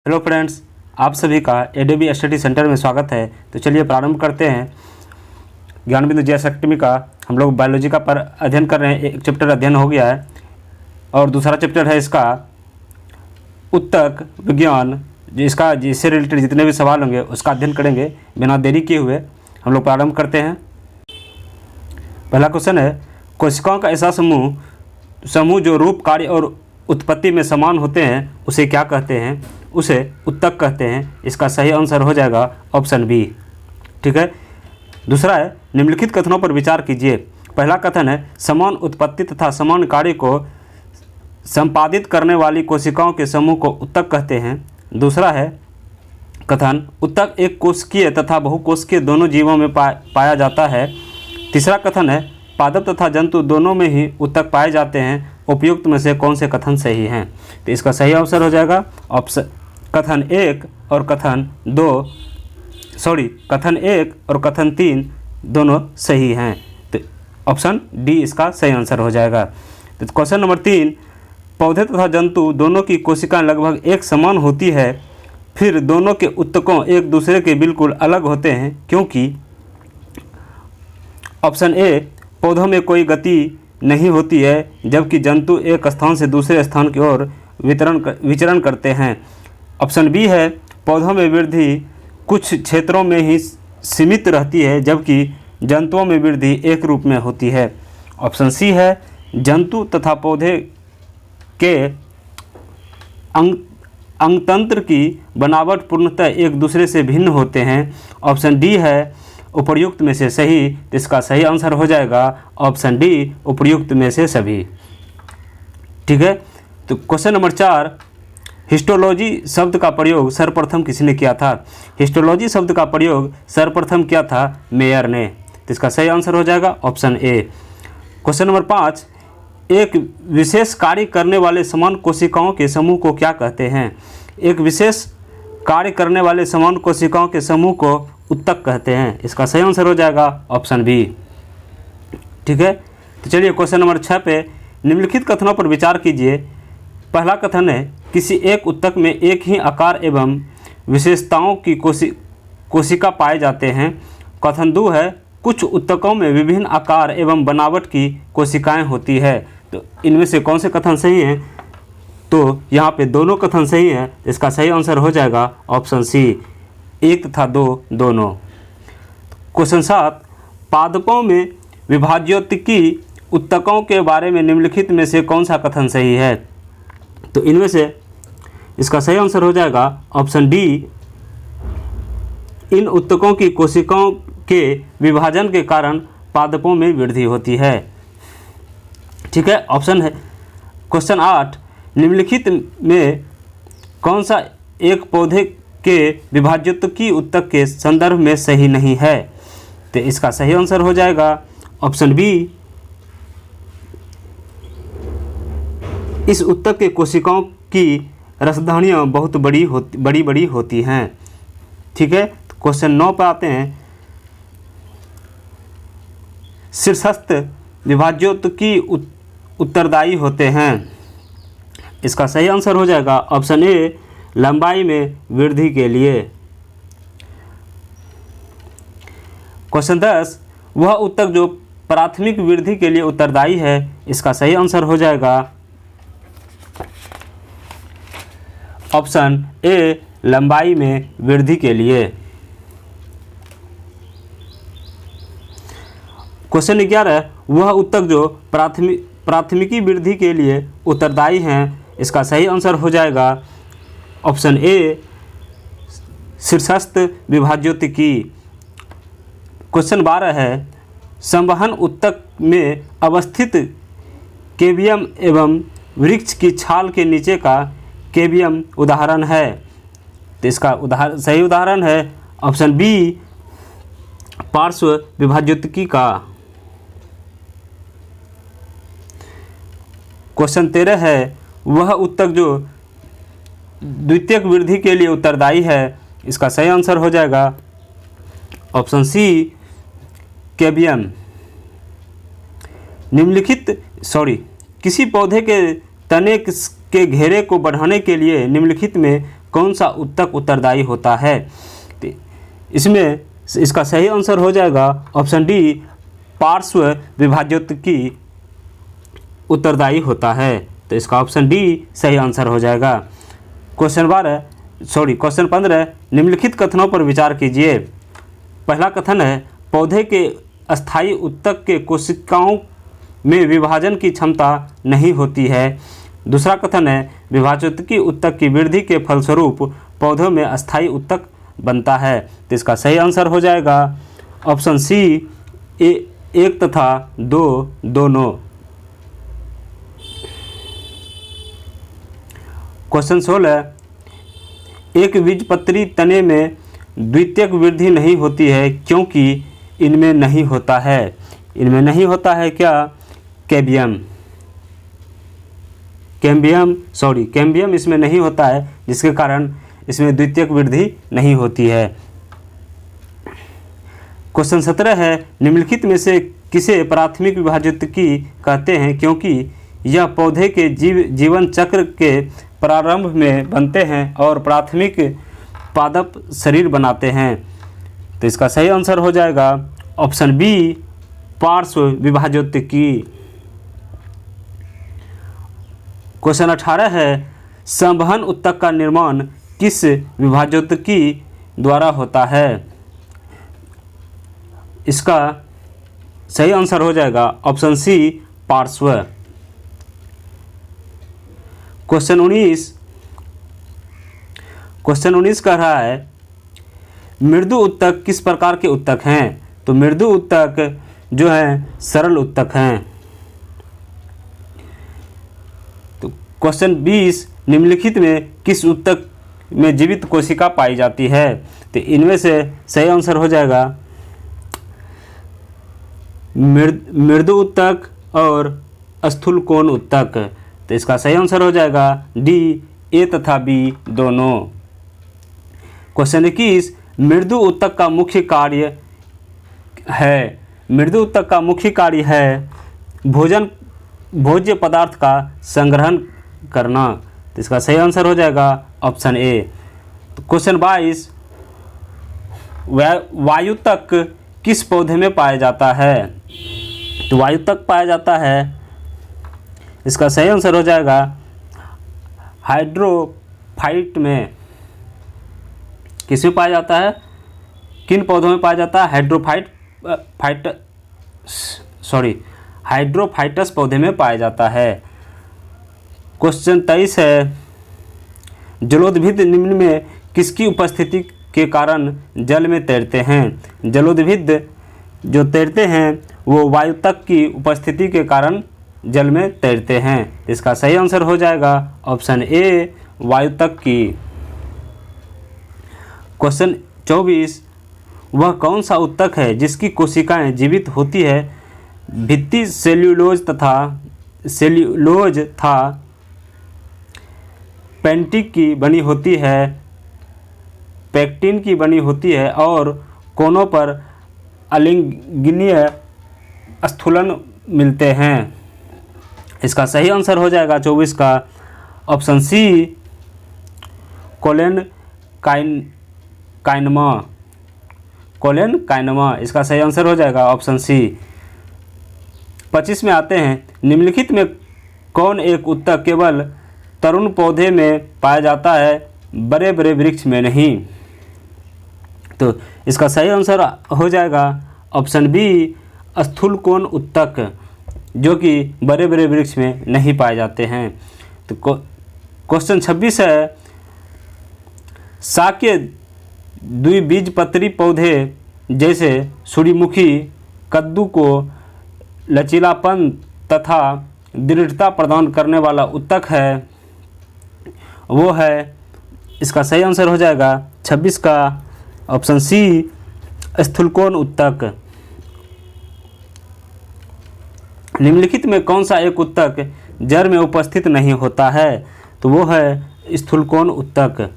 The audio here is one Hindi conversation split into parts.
हेलो फ्रेंड्स, आप सभी का एडोबी स्टडी सेंटर में स्वागत है। तो चलिए प्रारंभ करते हैं। ज्ञान बिंदु जीएस अकेडमी का हम लोग बायोलॉजी का पर अध्ययन कर रहे हैं। एक चैप्टर अध्ययन हो गया है और दूसरा चैप्टर है इसका उत्तक विज्ञान, जिससे रिलेटेड जितने भी सवाल होंगे उसका अध्ययन करेंगे। बिना देरी किए हुए हम लोग प्रारंभ करते हैं। पहला क्वेश्चन है, कोशिकाओं का ऐसा समूह जो रूप, कार्य और उत्पत्ति में समान होते हैं उसे क्या कहते हैं? उसे उत्तक कहते हैं। इसका सही आंसर हो जाएगा ऑप्शन बी। ठीक है। दूसरा है, निम्नलिखित कथनों पर विचार कीजिए। पहला कथन है, समान उत्पत्ति तथा समान कार्य को संपादित करने वाली कोशिकाओं के समूह को उत्तक कहते हैं। दूसरा है कथन, उत्तक एक कोशिकीय तथा बहुकोशिकीय दोनों जीवों में पाया जाता है। तीसरा कथन है, पादप तथा जंतु दोनों में ही उत्तक पाए जाते हैं। उपयुक्त में से कौन से कथन सही हैं? तो इसका सही आंसर हो जाएगा ऑप्शन कथन 1 और कथन 1 और कथन 3 दोनों सही हैं। तो ऑप्शन डी इसका सही आंसर हो जाएगा। तो क्वेश्चन नंबर 3, पौधे तथा जंतु दोनों की कोशिकाएं लगभग एक समान होती है, फिर दोनों के उत्तकों एक दूसरे के बिल्कुल अलग होते हैं क्योंकि? ऑप्शन ए, पौधों में कोई गति नहीं होती है जबकि जंतु एक स्थान से दूसरे स्थान की ओर विचरण करते हैं। ऑप्शन बी है, पौधों में वृद्धि कुछ क्षेत्रों में ही सीमित रहती है जबकि जंतुओं में वृद्धि एक रूप में होती है। ऑप्शन सी है, जंतु तथा पौधे के अंगतंत्र की बनावट पूर्णतः एक दूसरे से भिन्न होते हैं। ऑप्शन डी है उपर्युक्त में से सही। तो इसका सही आंसर हो जाएगा ऑप्शन डी, उपर्युक्त में से सभी। ठीक है। तो क्वेश्चन नंबर 4, हिस्टोलॉजी शब्द का प्रयोग सर्वप्रथम किसने किया था? हिस्टोलॉजी शब्द का प्रयोग सर्वप्रथम किया था मेयर ने। तो इसका सही आंसर हो जाएगा ऑप्शन ए। क्वेश्चन नंबर 5, एक विशेष कार्य करने वाले समान कोशिकाओं के समूह को क्या कहते हैं? एक विशेष कार्य करने वाले समान कोशिकाओं के समूह को उत्तक कहते हैं। इसका सही आंसर हो जाएगा ऑप्शन बी। ठीक है। तो चलिए क्वेश्चन नंबर 6 पे निम्नलिखित कथनों पर विचार कीजिए। पहला कथन है, किसी एक उत्तक में एक ही आकार एवं विशेषताओं की कोशिका पाए जाते हैं। कथन 2 है, कुछ उत्तकों में विभिन्न आकार एवं बनावट की कोशिकाएं होती है। तो इनमें से कौन से कथन सही हैं? तो यहाँ पे दोनों कथन सही हैं। इसका सही आंसर हो जाएगा ऑप्शन सी, 1 तथा 2 दोनों। क्वेश्चन 7, पादपों में विभाज्योतिकी उत्तकों के बारे में निम्नलिखित में से कौन सा कथन सही है? तो इनमें से इसका सही आंसर हो जाएगा ऑप्शन डी, इन उत्तकों की कोशिकाओं के विभाजन के कारण पादपों में वृद्धि होती है। ठीक है। ऑप्शन है क्वेश्चन 8, निम्नलिखित में कौन सा एक पौधे के विभाज्योतिकी उत्तक के संदर्भ में सही नहीं है? तो इसका सही आंसर हो जाएगा ऑप्शन बी, इस उत्तक के कोशिकाओं की रसधानियाँ बहुत बड़ी होती हैं। ठीक है। तो क्वेश्चन 9 पर आते हैं, शीर्षस्थ विभाज्योतिकी उत्तरदायी होते हैं। इसका सही आंसर हो जाएगा ऑप्शन ए, लंबाई में वृद्धि के लिए। क्वेश्चन 10, वह उत्तक जो प्राथमिक वृद्धि के लिए उत्तरदायी है। इसका सही आंसर हो जाएगा ऑप्शन ए, लंबाई में वृद्धि के लिए। क्वेश्चन 11, वह उत्तक जो प्राथमिकी वृद्धि के लिए उत्तरदायी हैं। इसका सही आंसर हो जाएगा ऑप्शन ए, शीर्षस्थ विभाज्योतिकी। क्वेश्चन 12 है, संवहन उत्तक में अवस्थित केबियम एवं वृक्ष की छाल के नीचे का केबियम उदाहरण है। तो इसका सही उदाहरण है ऑप्शन बी, पार्श्व विभाज्योतिकी का। क्वेश्चन 13 है, वह उत्तक जो द्वितीयक वृद्धि के लिए उत्तरदायी है। इसका सही आंसर हो जाएगा ऑप्शन सी, केबियम। किसी पौधे के तने के घेरे को बढ़ाने के लिए निम्नलिखित में कौन सा उत्तक उत्तरदायी होता है? तो इसमें इसका सही आंसर हो जाएगा ऑप्शन डी, पार्श्व विभाज्योत्की उत्तरदायी होता है। तो इसका ऑप्शन डी सही आंसर हो जाएगा। क्वेश्चन 15, निम्नलिखित कथनों पर विचार कीजिए। पहला कथन है, पौधे के अस्थायी उत्तक के कोशिकाओं में विभाजन की क्षमता नहीं होती है। दूसरा कथन है, विभाज्योत्की उत्तक की वृद्धि के फलस्वरूप पौधों में अस्थायी उत्तक बनता है। तो इसका सही आंसर हो जाएगा ऑप्शन सी, 1 तथा 2 दोनों। क्वेश्चन 16, एक बीजपत्री तने में द्वितीयक वृद्धि नहीं होती है क्योंकि इनमें नहीं होता है। इनमें नहीं होता है क्या? कैम्बियम इसमें नहीं होता है, जिसके कारण इसमें द्वितीयक वृद्धि नहीं होती है। क्वेश्चन 17 है, निम्नलिखित में से किसे प्राथमिक विभाज्योत्की कहते हैं क्योंकि यह पौधे के जीवन चक्र के प्रारंभ में बनते हैं और प्राथमिक पादप शरीर बनाते हैं। तो इसका सही आंसर हो जाएगा ऑप्शन बी, पार्श्व विभाज्योत्की। क्वेश्चन 18 है, संवहन उत्तक का निर्माण किस विभाज्योत्की द्वारा होता है? इसका सही आंसर हो जाएगा ऑप्शन सी, पार्श्व। क्वेश्चन 19 कह रहा है, मृदु उत्तक किस प्रकार के उत्तक हैं? तो मृदु उत्तक जो है सरल उत्तक हैं। तो क्वेश्चन 20, निम्नलिखित में किस उत्तक में जीवित कोशिका पाई जाती है? तो इनमें से सही आंसर हो जाएगा मृदु उत्तक और स्थूल कोण उत्तक। तो इसका सही आंसर हो जाएगा डी, ए तथा बी दोनों। क्वेश्चन 21, मृदु उत्तक का मुख्य कार्य है भोज्य पदार्थ का संग्रहण करना। तो इसका सही आंसर हो जाएगा ऑप्शन ए। तो क्वेश्चन 22, वायुतक किस पौधे में पाया जाता है? तो वायुतक पाया जाता है, इसका सही आंसर हो जाएगा हाइड्रोफाइट में। किस में पाया जाता है? किन पौधों में पाया जाता है? हाइड्रोफाइटस पौधे में पाया जाता है। क्वेश्चन 23 है, जलोद्भिद निम्न में किसकी उपस्थिति के कारण जल में तैरते हैं? जलोद्भिद जो तैरते हैं वो वायुतक की उपस्थिति के कारण जल में तैरते हैं। इसका सही आंसर हो जाएगा ऑप्शन ए, वायुतक की। क्वेश्चन 24, वह कौन सा उत्तक है जिसकी कोशिकाएं जीवित होती है? भित्ति सेल्यूलोज था पेंटिक की बनी होती है, पेक्टिन की बनी होती है और कोनों पर अलिंगनीय स्थूलन मिलते हैं। इसका सही आंसर हो जाएगा 24 का ऑप्शन सी, कोलेन काइनमा। इसका सही आंसर हो जाएगा ऑप्शन सी। 25 में आते हैं, निम्नलिखित में कौन एक उत्तक केवल तरुण पौधे में पाया जाता है, बड़े बड़े वृक्ष में नहीं? तो इसका सही आंसर हो जाएगा ऑप्शन बी, स्थूल कोण उत्तक, जो कि बड़े बड़े वृक्ष में नहीं पाए जाते हैं। तो क्वेश्चन 26 है, शाक्य द्विबीजपत्री पौधे जैसे सूर्यमुखी कद्दू को लचीलापन तथा दृढ़ता प्रदान करने वाला उत्तक है, वो है, इसका सही आंसर हो जाएगा 26 का ऑप्शन सी, स्थूलकोण उत्तक। निम्नलिखित में कौन सा एक उत्तक जड़ में उपस्थित नहीं होता है? तो वो है स्थूलकोण उत्तक।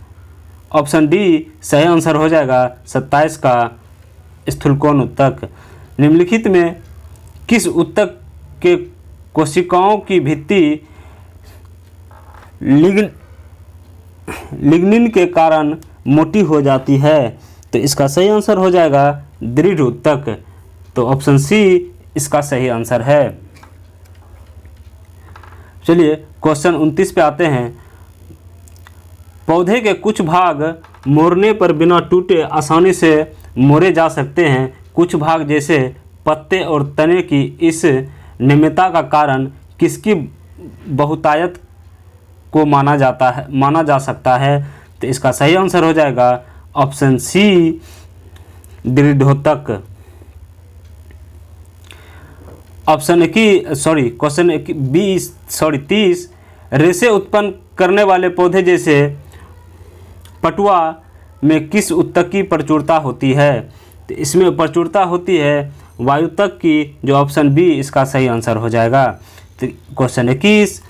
ऑप्शन डी सही आंसर हो जाएगा 27 का, स्थूलकोण उत्तक। निम्नलिखित में किस उत्तक के कोशिकाओं की भित्ति लिग्निन के कारण मोटी हो जाती है। तो इसका सही आंसर हो जाएगा दृढ़ ऊतक। तो ऑप्शन सी इसका सही आंसर है। चलिए क्वेश्चन 29 पे आते हैं। पौधे के कुछ भाग मोड़ने पर बिना टूटे आसानी से मोड़े जा सकते हैं। कुछ भाग जैसे पत्ते और तने की इस नियमितता का कारण किसकी बहुतायत को माना जा सकता है। तो इसका सही आंसर हो जाएगा ऑप्शन सी दृढ़ोतक। क्वेश्चन 30 रेशे उत्पन्न करने वाले पौधे जैसे पटुआ में किस ऊतक की प्रचुरता होती है। तो इसमें प्रचुरता होती है वायुतक की, जो ऑप्शन बी इसका सही आंसर हो जाएगा। तो क्वेश्चन 21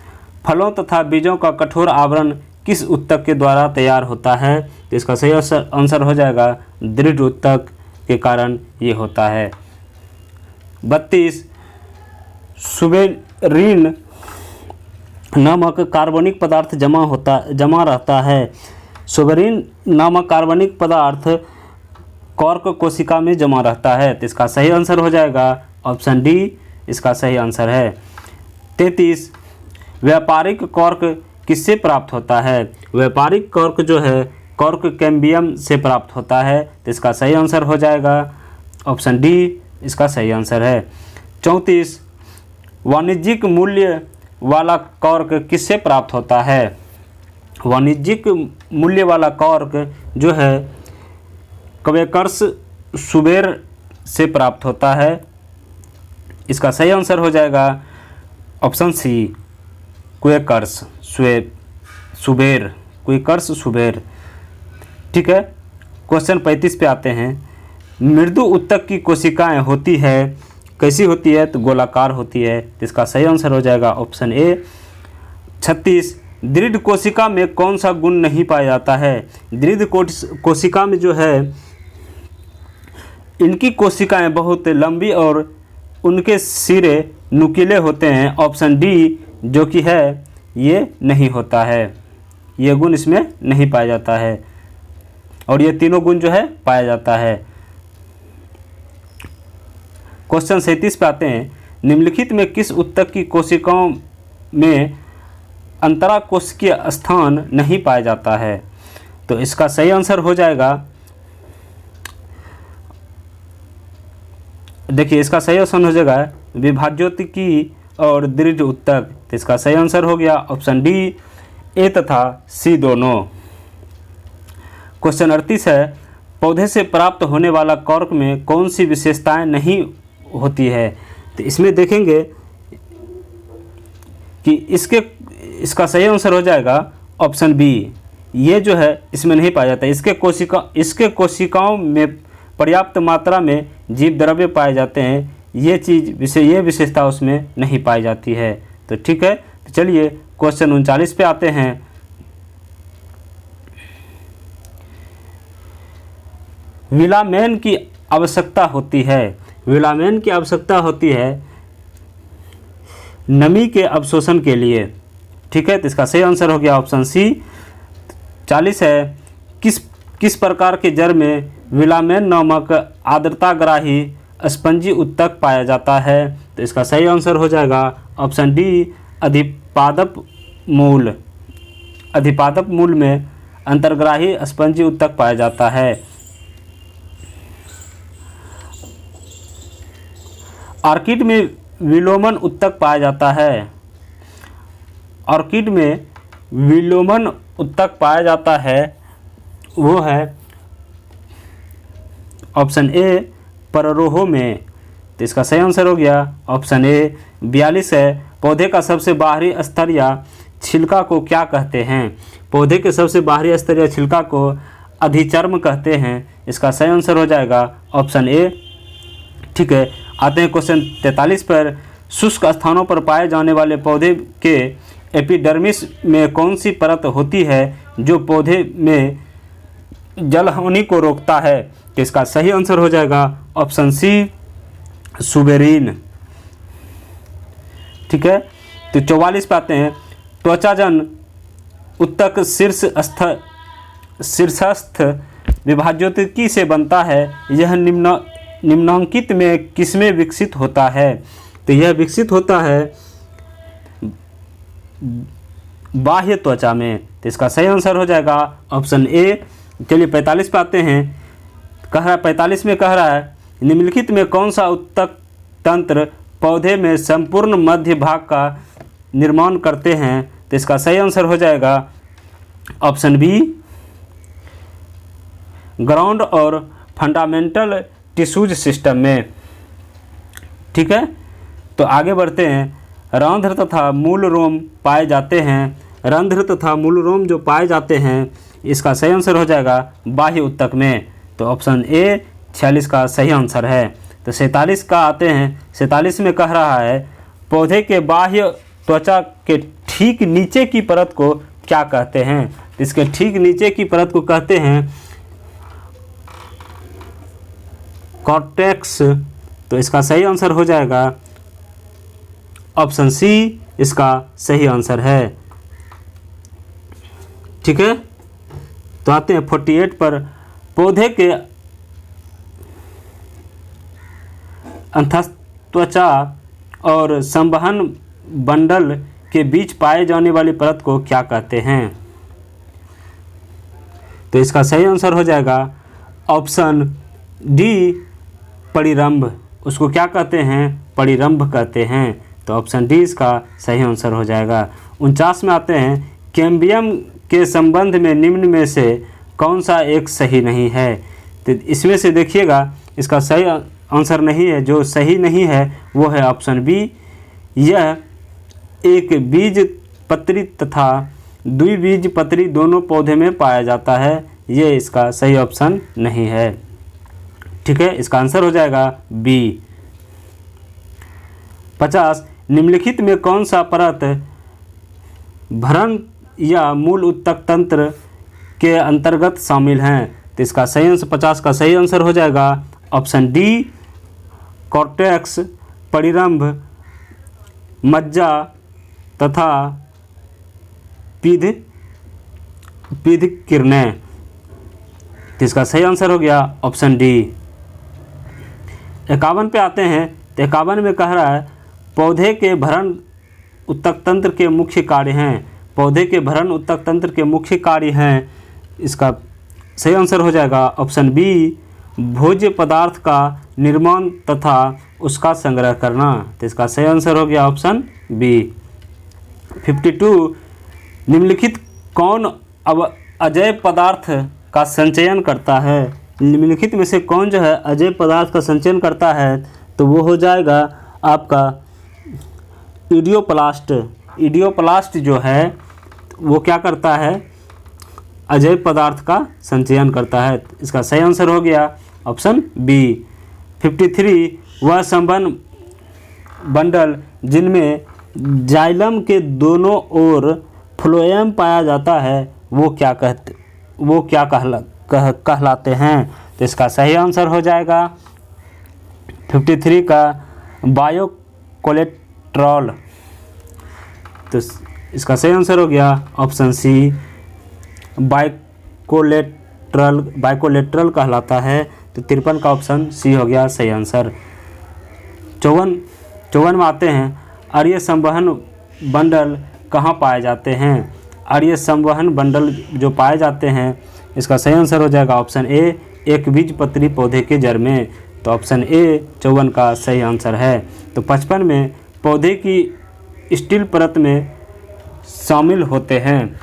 फलों तथा बीजों का कठोर आवरण किस ऊतक के द्वारा तैयार होता है। तो इसका सही आंसर हो जाएगा दृढ़ ऊतक के कारण ये होता है। 32 सुबेरिन नामक कार्बनिक पदार्थ जमा रहता है। सुबेरिन नामक कार्बनिक पदार्थ कॉर्क कोशिका में जमा रहता है। तो इसका सही आंसर हो जाएगा ऑप्शन डी इसका सही आंसर है। 33 व्यापारिक कॉर्क किससे प्राप्त होता है। व्यापारिक कॉर्क जो है कॉर्क कैम्बियम से प्राप्त होता है। तो इसका सही आंसर हो जाएगा ऑप्शन डी इसका सही आंसर है। 34 वाणिज्यिक मूल्य वाला कॉर्क किससे प्राप्त होता है। वाणिज्यिक मूल्य वाला कॉर्क जो है क्वेकर्स सुबेर से प्राप्त होता है। इसका सही आंसर हो जाएगा ऑप्शन सी क्वेकर्स सुबेर। ठीक है, क्वेश्चन 35 पे आते हैं। मृदु ऊतक की कोशिकाएं होती है कैसी होती है। तो गोलाकार होती है। तो इसका सही आंसर हो जाएगा ऑप्शन ए। 36 दृढ़ कोशिका में कौन सा गुण नहीं पाया जाता है। दृढ़ कोशिका में जो है इनकी कोशिकाएं बहुत लंबी और उनके सिरे नुकीले होते हैं। ऑप्शन डी जो कि है ये नहीं होता है, ये गुण इसमें नहीं पाया जाता है। और ये तीनों गुण जो है पाया जाता है। क्वेश्चन 37 पे आते हैं। निम्नलिखित में किस ऊतक की कोशिकाओं में अंतराकोशिकीय स्थान नहीं पाया जाता है। तो इसका सही आंसर हो जाएगा, देखिए इसका सही आंसर हो जाएगा विभाज्योतिकी और दृढ़ ऊतक। तो इसका सही आंसर हो गया ऑप्शन डी ए तथा सी दोनों। क्वेश्चन 38 है। पौधे से प्राप्त होने वाला कॉर्क में कौन सी विशेषताएं नहीं होती है। तो इसमें देखेंगे कि इसका सही आंसर हो जाएगा ऑप्शन बी। ये जो है इसमें नहीं पाया जाता। इसके कोशिकाओं में पर्याप्त मात्रा में जीव द्रव्य पाए जाते हैं। ये विशेषता उसमें नहीं पाई जाती है। तो ठीक है, तो चलिए क्वेश्चन 39 पे आते हैं। विलामेन की आवश्यकता होती है। विलामेन की आवश्यकता होती है नमी के अवशोषण के लिए। ठीक है, तो इसका सही आंसर हो गया ऑप्शन सी। 40 है। किस प्रकार के जड़ में विलामेन नामक आर्द्रताग्राही स्पंजी ऊतक पाया जाता है। तो इसका सही आंसर हो जाएगा ऑप्शन डी अधिपादप मूल में अंतर्ग्राही स्पंजी ऊतक पाया जाता है। ऑर्किड में विलोमन ऊतक पाया जाता है। ऑर्किड में विलोमन ऊतक पाया जाता है वो है ऑप्शन ए पररोहो में। तो इसका सही आंसर हो गया ऑप्शन ए। 42 है। पौधे का सबसे बाहरी स्तर या छिलका को क्या कहते हैं। पौधे के सबसे बाहरी स्तर या छिलका को अधिचर्म कहते हैं। इसका सही आंसर हो जाएगा ऑप्शन ए। ठीक है, आते हैं क्वेश्चन 43 पर। शुष्क स्थानों पर पाए जाने वाले पौधे के एपिडर्मिस में कौन सी परत होती है जो पौधे में जल हानि को रोकता है। तो इसका सही आंसर हो जाएगा ऑप्शन सी सुबेरिन। ठीक है, तो 44 पे आते हैं। त्वचाजन उत्तक शीर्षस्थ विभाज्योतिकी से बनता है, यह निम्नांकित में किसमें विकसित होता है? तो यह विकसित होता है बाह्य त्वचा में। तो इसका सही आंसर हो जाएगा ऑप्शन ए। चलिए 45 पे आते हैं। 45 में कह रहा है निम्नलिखित में कौन सा उत्तक तंत्र पौधे में संपूर्ण मध्य भाग का निर्माण करते हैं? तो इसका सही आंसर हो जाएगा ऑप्शन बी, ग्राउंड और फंडामेंटल टिश्यूज सिस्टम में। ठीक है, तो आगे बढ़ते हैं। रंध्र तथा मूल रोम पाए जाते हैं। रंध्र तथा मूल रोम जो पाए जाते हैं, इसका सही आंसर हो जाएगा बाह्य उत्तक में। तो ऑप्शन ए 46 का सही आंसर है। तो 47 का आते हैं। 47 में कह रहा है पौधे के बाह्य त्वचा के ठीक नीचे की परत को क्या कहते हैं? इसके ठीक नीचे की परत को कहते हैं कॉर्टेक्स। तो इसका सही आंसर हो जाएगा ऑप्शन सी, इसका सही आंसर है। ठीक है, तो आते हैं 48 पर। पौधे के अंतःत्वचा और संवहन बंडल के बीच पाए जाने वाली परत को क्या कहते हैं? तो इसका सही आंसर हो जाएगा ऑप्शन डी, परिरंभ। उसको क्या कहते हैं? परिरंभ कहते हैं। तो ऑप्शन डी इसका सही आंसर हो जाएगा। 49 में आते हैं। कैम्बियम के संबंध में निम्न में से कौन सा एक सही नहीं है? तो इसमें से देखिएगा इसका सही आंसर नहीं है। जो सही नहीं है वो है ऑप्शन बी। यह एक बीज पत्री तथा द्विबीज पत्री दोनों पौधे में पाया जाता है। ये इसका सही ऑप्शन नहीं है। ठीक है, इसका आंसर हो जाएगा बी। 50 निम्नलिखित में कौन सा परत भरण या मूल उत्तक तंत्र के अंतर्गत शामिल हैं? तो इसका सही आंसर 50 का सही आंसर हो जाएगा ऑप्शन डी, कॉर्टेक्स, परिरंभ, मज्जा तथा पीध किरणें। तो इसका सही आंसर हो गया ऑप्शन डी। 51 पे आते हैं। तो 51 में कह रहा है पौधे के भरण उत्तक तंत्र के मुख्य कार्य हैं। पौधे के भरण उत्तक तंत्र के मुख्य कार्य हैं। इसका सही आंसर हो जाएगा ऑप्शन बी, भोज्य पदार्थ का निर्माण तथा उसका संग्रह करना। तो इसका सही आंसर हो गया ऑप्शन बी। 52 निम्नलिखित कौन अब अजैव पदार्थ का संचयन करता है? निम्नलिखित में से कौन जो है अजैव पदार्थ का संचयन करता है? तो वो हो जाएगा आपका इडियोप्लास्ट। इडियोप्लास्ट जो है वो क्या करता है? अजैव पदार्थ का संचयन करता है। इसका सही आंसर हो गया ऑप्शन बी। 53 वह संवहन बंडल जिनमें जाइलम के दोनों ओर फ्लोएम पाया जाता है वो क्या कहलाते हैं? तो इसका सही आंसर हो जाएगा 53 का बायोकोलेट्रॉल। तो इसका सही आंसर हो गया ऑप्शन सी, बाइकोलेट्रल कहलाता है। तो 53 का ऑप्शन सी हो गया सही आंसर। 54 में आते हैं। अरीय संवहन बंडल कहाँ पाए जाते हैं? अरीय संवहन बंडल जो पाए जाते हैं, इसका सही आंसर हो जाएगा ऑप्शन ए, एक बीजपत्री पौधे के जड़ में। तो ऑप्शन ए 54 का सही आंसर है। तो 55 में पौधे की स्टील परत में शामिल होते हैं।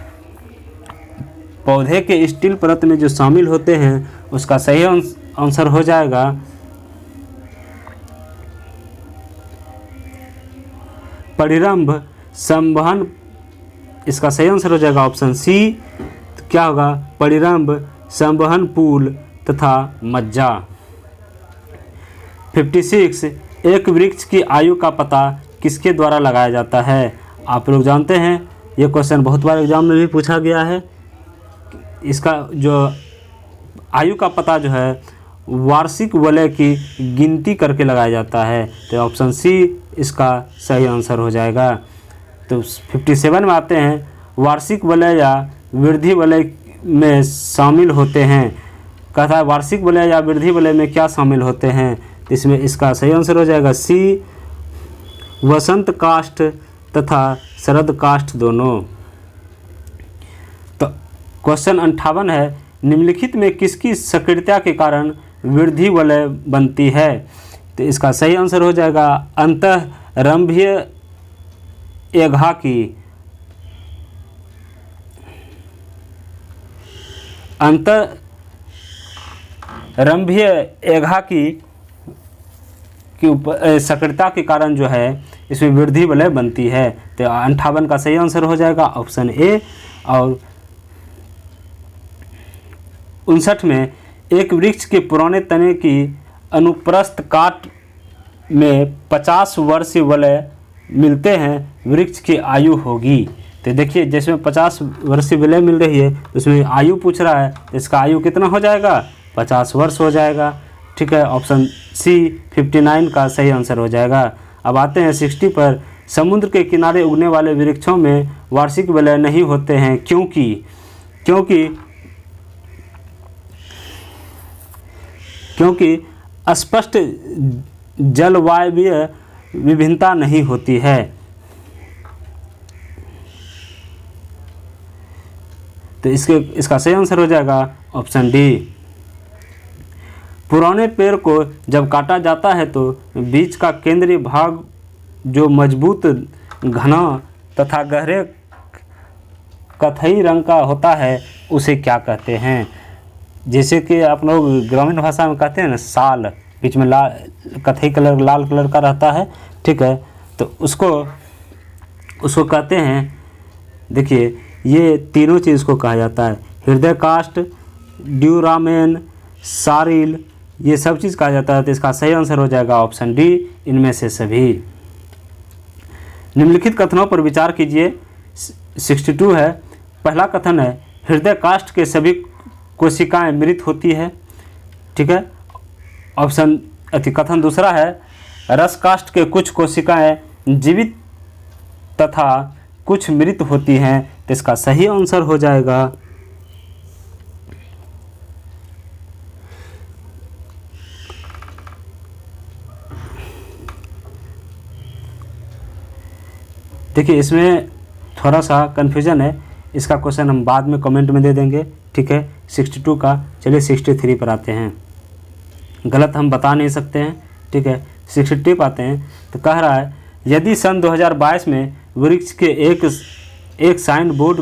पौधे के स्टील परत में जो शामिल होते हैं उसका सही आंसर हो जाएगा परिरंभ संवहन। इसका सही आंसर हो जाएगा ऑप्शन सी। तो क्या होगा? परिरंभ, संवहन पूल तथा मज्जा। 56 एक वृक्ष की आयु का पता किसके द्वारा लगाया जाता है? आप लोग जानते हैं ये क्वेश्चन बहुत बार एग्जाम में भी पूछा गया है। इसका जो आयु का पता जो है वार्षिक वलय की गिनती करके लगाया जाता है। तो ऑप्शन सी इसका सही आंसर हो जाएगा। तो 57 में आते हैं। वार्षिक वलय या वृद्धि वलय में शामिल होते हैं। कहता है वार्षिक वलय या वृद्धि वलय में क्या शामिल होते हैं, तो इसमें इसका सही आंसर हो जाएगा सी, वसंत काष्ठ तथा शरद काष्ठ दोनों। तो क्वेश्चन 58 है, निम्नलिखित में किसकी सक्रियता के कारण वृद्धि वलय बनती है, तो इसका सही आंसर हो जाएगा अंतःरंभीय एघा की। अंतःरंभीय एघा की सक्रियता के कारण जो है इसमें वृद्धि वलय बनती है। तो 58 का सही आंसर हो जाएगा ऑप्शन ए। और 59 में एक वृक्ष के पुराने तने की अनुप्रस्थ काट में 50 वर्षीय वलय मिलते हैं, वृक्ष की आयु होगी। तो देखिए जिसमें 50 वर्षीय वलय मिल रही है उसमें आयु पूछ रहा है, तो इसका आयु कितना हो जाएगा, 50 वर्ष हो जाएगा। ठीक है, ऑप्शन सी 59 का सही आंसर हो जाएगा। अब आते हैं 60 पर, समुद्र के किनारे उगने वाले वृक्षों में वार्षिक वलय नहीं होते हैं क्योंकि स्पष्ट जलवायवीय विभिन्नता नहीं होती है। तो इसका सही आंसर हो जाएगा ऑप्शन डी। पुराने पेड़ को जब काटा जाता है तो बीच का केंद्रीय भाग जो मजबूत, घना तथा गहरे कथई रंग का होता है उसे क्या कहते हैं। जैसे कि आप लोग ग्रामीण भाषा में कहते हैं ना साल, बीच में लाल कथई कलर लाल कलर का रहता है। ठीक है, तो उसको कहते हैं, देखिए ये तीनों चीज़ को कहा जाता है, हृदय काष्ठ, ड्यूरामेन, सारिल, ये सब चीज़ कहा जाता है। तो इसका सही आंसर हो जाएगा ऑप्शन डी, इनमें से सभी। निम्नलिखित कथनों पर विचार कीजिए। 62 है, पहला कथन है हृदय काष्ठ के सभी कोशिकाएं मृत होती है। ठीक है, कथन दूसरा है रस काष्ठ के कुछ कोशिकाएं जीवित तथा कुछ मृत होती हैं। तो इसका सही आंसर हो जाएगा देखिए इसमें थोड़ा सा कन्फ्यूजन है, इसका क्वेश्चन हम बाद में कमेंट में दे देंगे। ठीक है, 62 का। चलिए 63 पर आते हैं, गलत हम बता नहीं सकते हैं। ठीक है, 63 पर आते हैं। तो कह रहा है यदि सन 2022 में वृक्ष के एक साइन बोर्ड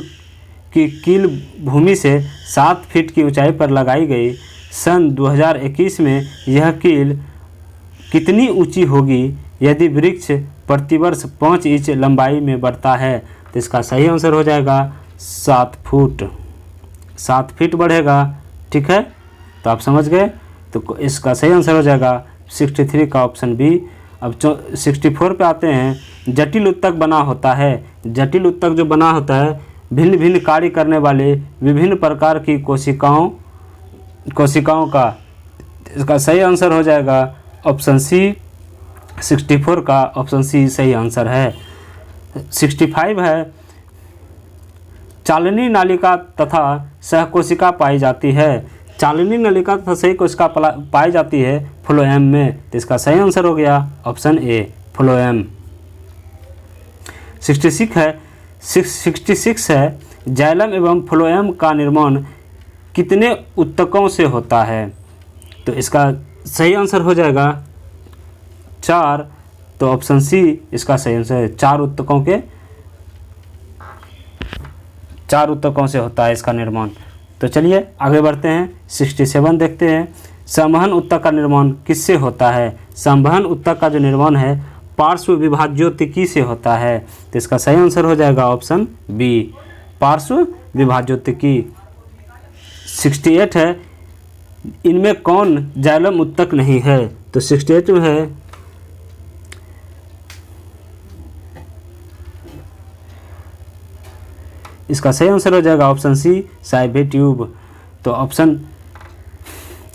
की कील भूमि से 7 फीट की ऊंचाई पर लगाई गई, सन 2021 में यह कील कितनी ऊंची होगी यदि वृक्ष प्रतिवर्ष 5 इंच लंबाई में बढ़ता है। तो इसका सही आंसर हो जाएगा 7 फुट, 7 फीट बढ़ेगा। ठीक है, तो आप समझ गए। तो इसका सही आंसर हो जाएगा 63 का ऑप्शन बी। अब 64 पे आते हैं। जटिल उत्तक बना होता है, जटिल उत्तक जो बना होता है भिन्न भिन्न कार्य करने वाले विभिन्न प्रकार की कोशिकाओं का। इसका सही आंसर हो जाएगा ऑप्शन सी, 64 का ऑप्शन सी सही आंसर है। 65 है, चालनी नालिका तथा सहकोशिका पाई जाती है। चालनी नलिका तथा सही कोशिका पाई जाती है फ्लोएम में। तो इसका सही आंसर हो गया ऑप्शन ए, फ्लोएम। 66 है, जाइलम एवं फ्लोएम का निर्माण कितने उत्तकों से होता है। तो इसका सही आंसर हो जाएगा 4। तो ऑप्शन सी इसका सही आंसर है, 4 उत्तकों से होता है इसका निर्माण। तो चलिए आगे बढ़ते हैं, 67 देखते हैं। संवहन उत्तक का निर्माण किससे होता है। संवहन उत्तक का जो निर्माण है पार्श्व विभाज्योतिकी से होता है। तो इसका सही आंसर हो जाएगा ऑप्शन बी, पार्श्व विभाज्योतिकी। 68 है, इनमें कौन जाइलम उत्तक नहीं है। तो 68 में है इसका सही आंसर हो जाएगा ऑप्शन सी, साइबे ट्यूब। तो ऑप्शन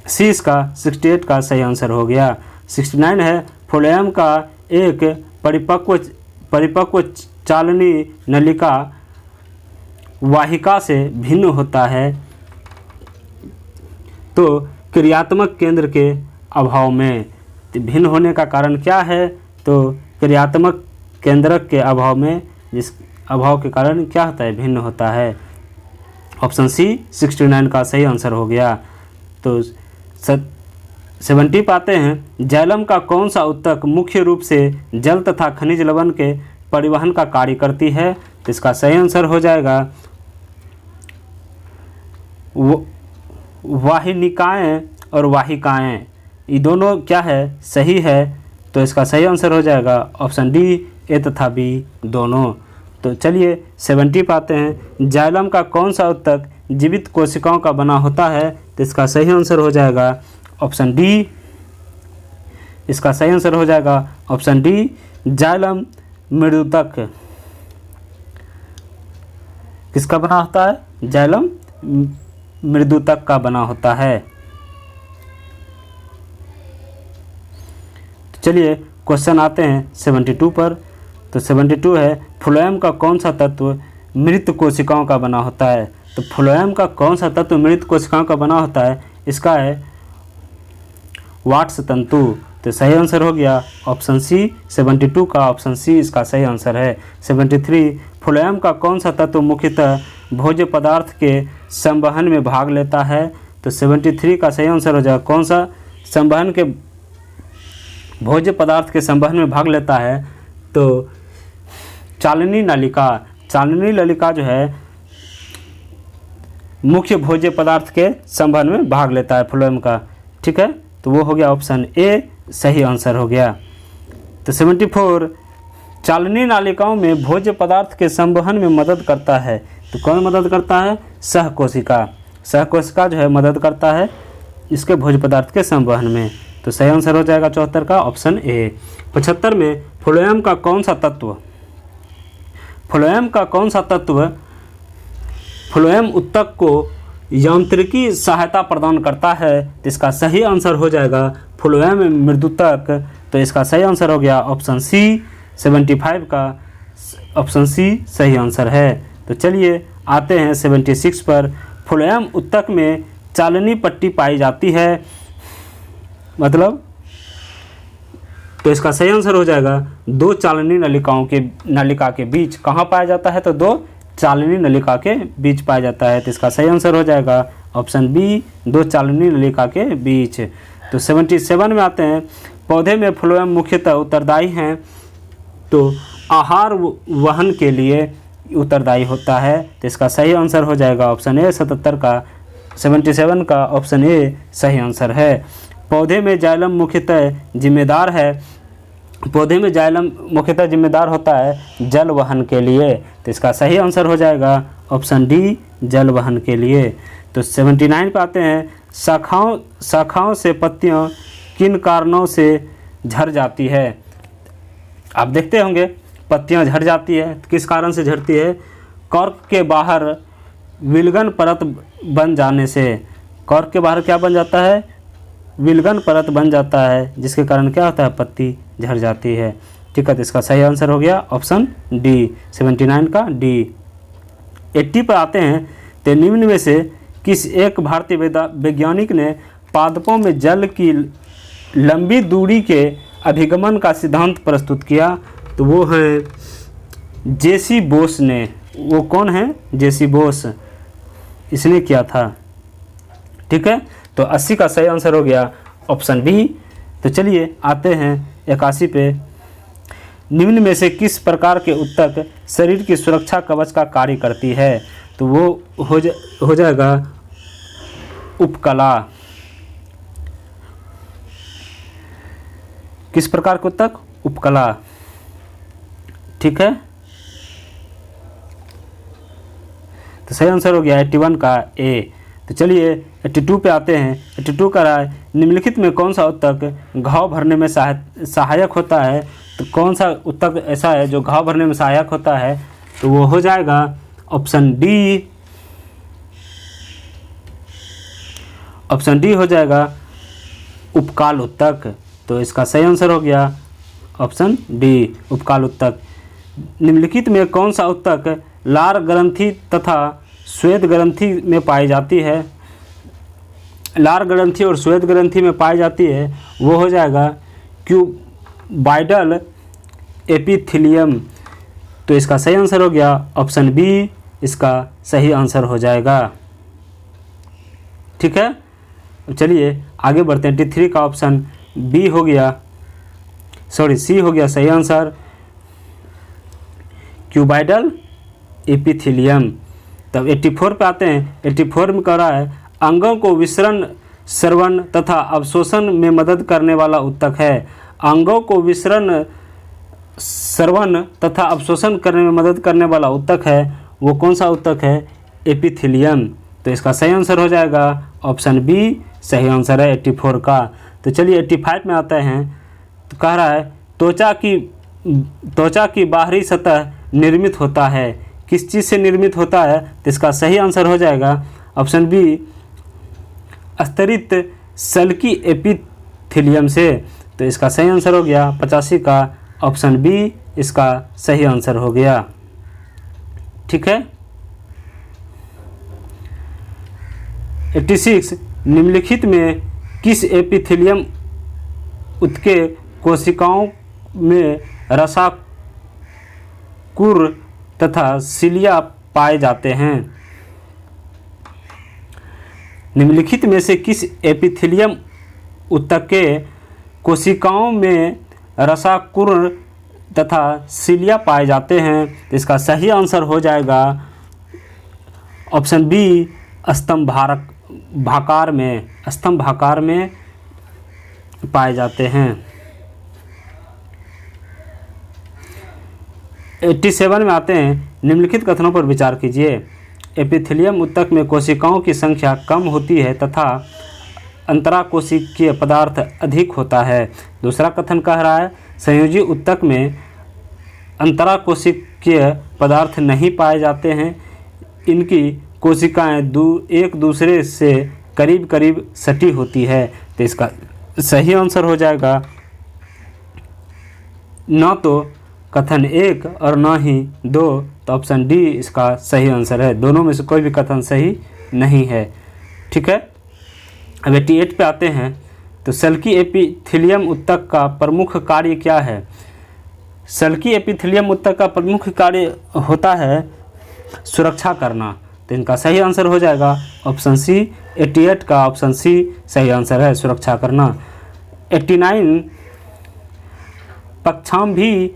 सी इसका 68 का सही आंसर हो गया। 69 है, फ्लोएम का एक परिपक्व चालनी नलिका वाहिका से भिन्न होता है तो क्रियात्मक केंद्र के अभाव में। तो भिन्न होने का कारण क्या है? तो क्रियात्मक केंद्रक के अभाव में, जिस अभाव के कारण क्या होता है? भिन्न होता है। ऑप्शन सी 69 का सही आंसर हो गया। तो 70 पाते हैं, जाइलम का कौन सा ऊतक मुख्य रूप से जल तथा खनिज लवण के परिवहन का कार्य करती है? तो इसका सही आंसर हो जाएगा वाहिनिकाएं और वाहिकाएं। ये दोनों क्या है? सही है। तो इसका सही आंसर हो जाएगा ऑप्शन डी, ए तथा बी दोनों। तो चलिए 70 पाते हैं, जाइलम का कौन सा ऊतक जीवित कोशिकाओं का बना होता है? तो इसका सही आंसर हो जाएगा ऑप्शन डी। इसका सही आंसर हो जाएगा ऑप्शन डी, जाइलम मृदुतक। किसका बना होता है? जाइलम मृदुतक का बना होता है। तो चलिए क्वेश्चन आते हैं 72 पर। तो 72 है, फ्लोएम का कौन सा तत्व मृत कोशिकाओं का बना होता है? तो फ्लोएम का कौन सा तत्व मृत कोशिकाओं का बना होता है? इसका है वाट्स तंतु। तो सही आंसर हो गया ऑप्शन सी, 72 का ऑप्शन सी इसका सही आंसर है। 73, फ्लोएम का कौन सा तत्व मुख्यतः भोज्य पदार्थ के संवहन में भाग लेता है? तो 73 का सही आंसर हो जाएगा कौन सा? संवहन के, भोज्य पदार्थ के संवहन में भाग लेता है तो चालनी नलिका। चालनी नलिका जो है मुख्य भोज्य पदार्थ के संवहन में भाग लेता है फ्लोएम का। ठीक है, तो वो हो गया ऑप्शन ए, सही आंसर हो गया। तो 74, चालनी नालिकाओं में भोज्य पदार्थ के संवहन में मदद करता है। तो कौन मदद करता है? सहकोशिका। सहकोशिका जो है मदद करता है इसके भोज्य पदार्थ के संवहन में। तो सही आंसर हो जाएगा 74 का ऑप्शन ए। 75 में, फ्लोएम का कौन सा तत्व, फ्लोएम का कौन सा तत्व फ्लोएम ऊतक को यांत्रिकी सहायता प्रदान करता है? तो इसका सही आंसर हो जाएगा फ्लोएम मृदुतक। तो इसका सही आंसर हो गया ऑप्शन सी, 75 का ऑप्शन सी सही आंसर है। तो चलिए आते हैं 76 पर। फ्लोएम ऊतक में चालनी पट्टी पाई जाती है, मतलब, तो इसका सही आंसर हो जाएगा दो चालनी नलिका के बीच। कहाँ पाया जाता है? तो दो चालनी नलिका के बीच पाया जाता है। तो इसका सही आंसर हो जाएगा ऑप्शन बी, दो चालनी नलिका के बीच। तो 77 में आते हैं, पौधे में फ्लोएम मुख्यतः उत्तरदायी हैं तो आहार वहन के लिए उत्तरदायी होता है। तो इसका सही आंसर हो जाएगा ऑप्शन ए, 77 का ऑप्शन ए सही आंसर है। पौधे में जाइलम मुख्यतः जिम्मेदार है, पौधे में जाइलम मुख्यतः जिम्मेदार होता है जल वहन के लिए। तो इसका सही आंसर हो जाएगा ऑप्शन डी, जल वहन के लिए। तो 79 पे आते हैं, शाखाओं से पत्तियां किन कारणों से झड़ जाती है? आप देखते होंगे पत्तियां झड़ जाती है, किस कारण से झड़ती है? कॉर्क के बाहर विलगन परत बन जाने से। कॉर्क के बाहर क्या बन जाता है? विलगन परत बन जाता है, जिसके कारण क्या होता है? पत्ती झड़ जाती है। ठीक है, तो इसका सही आंसर हो गया ऑप्शन डी, 79 का डी। 80 पर आते हैं, तो निम्न में से किस एक भारतीय वैज्ञानिक ने पादपों में जल की लंबी दूरी के अभिगमन का सिद्धांत प्रस्तुत किया? तो वो हैं जेसी बोस ने। वो कौन है? जेसी बोस, इसने किया था। ठीक है, तो 80 का सही आंसर हो गया ऑप्शन बी। तो चलिए आते हैं 81 पे। निम्न में से किस प्रकार के ऊतक शरीर की सुरक्षा कवच का कार्य करती है? तो वो हो जाएगा उपकला। किस प्रकार के ऊतक? उपकला। ठीक है, तो सही आंसर हो गया 81 का ए। तो चलिए 82 पे आते हैं। 82 का राय, निम्नलिखित में कौन सा ऊतक घाव भरने में सहायक होता है? तो कौन सा ऊतक ऐसा है जो घाव भरने में सहायक होता है? तो वो हो जाएगा ऑप्शन डी, ऑप्शन डी हो जाएगा उपकाल ऊतक। तो इसका सही आंसर हो गया ऑप्शन डी, उपकाल ऊतक। निम्नलिखित में कौन सा ऊतक लार ग्रंथि तथा श्वेत ग्रंथि में पाई जाती है, लार ग्रंथि और श्वेत ग्रंथि में पाई जाती है, वो हो जाएगा क्यूबाइडल एपिथेलियम। तो इसका सही आंसर हो गया ऑप्शन बी, इसका सही आंसर हो जाएगा। ठीक है, चलिए आगे बढ़ते हैं। 83 का ऑप्शन बी हो गया, सॉरी सी हो गया सही आंसर, क्यूबाइडल एपिथेलियम। तब 84 पे आते हैं। 84 में कह रहा है अंगों को विसरण, श्रवण तथा अवशोषण में मदद करने वाला ऊतक है। अंगों को विसरण, श्रवण तथा अवशोषण करने में मदद करने वाला ऊतक है, वो कौन सा ऊतक है? एपिथेलियम। तो इसका सही आंसर हो जाएगा ऑप्शन बी, सही आंसर है 84 का। तो चलिए 85 में आते हैं। तो कह रहा है त्वचा की बाहरी सतह निर्मित होता है, किस चीज़ से निर्मित होता है? तो इसका सही आंसर हो जाएगा ऑप्शन बी, स्तरित सल्की एपिथेलियम से। तो इसका सही आंसर हो गया 85 का ऑप्शन बी, इसका सही आंसर हो गया। ठीक है। 86 निम्नलिखित में किस एपिथेलियम उत्के कोशिकाओं में रसाकुर तथा सिलिया पाए जाते हैं? निम्नलिखित में से किस एपिथेलियम ऊतक के कोशिकाओं में रसाकुर तथा सिलिया पाए जाते हैं? तो इसका सही आंसर हो जाएगा ऑप्शन बी, स्तंभाकार में पाए जाते हैं। 87 में आते हैं। निम्नलिखित कथनों पर विचार कीजिए। एपिथेलियम ऊतक में कोशिकाओं की संख्या कम होती है तथा अंतराकोशिकीय पदार्थ अधिक होता है। दूसरा कथन कह रहा है संयोजी ऊतक में अंतराकोशिकीय पदार्थ नहीं पाए जाते हैं, इनकी कोशिकाएं एक दूसरे से करीब करीब सटी होती है। तो इसका सही आंसर हो जाएगा न तो कथन 1 और न ही 2। तो ऑप्शन डी इसका सही आंसर है। दोनों में से कोई भी कथन सही नहीं है। ठीक है। अब 88 पे आते हैं। तो सल्की एपिथेलियम ऊतक का प्रमुख कार्य क्या है? सल्की एपिथेलियम ऊतक का प्रमुख कार्य होता है सुरक्षा करना। तो इनका सही आंसर हो जाएगा ऑप्शन सी, 88 का ऑप्शन सी सही आंसर है, सुरक्षा करना। 89 पक्षाम्भी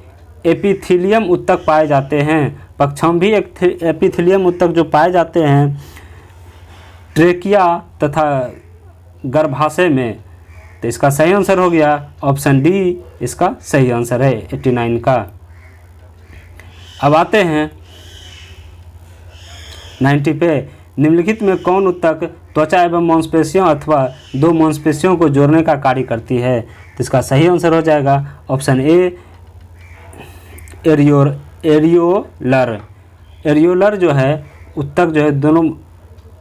एपिथेलियम ऊतक पाए जाते हैं। पक्षाम्भी एपिथेलियम ऊतक जो पाए जाते हैं ट्रेकिया तथा गर्भाशय में। तो इसका सही आंसर हो गया ऑप्शन डी, इसका सही आंसर है 89 का। अब आते हैं 90 पे। निम्नलिखित में कौन ऊतक त्वचा एवं मांसपेशियों अथवा दो मांसपेशियों को जोड़ने का कार्य करती है? तो इसका सही आंसर हो जाएगा ऑप्शन ए, एरियोलर। एरियोलर जो है ऊतक जो है दोनों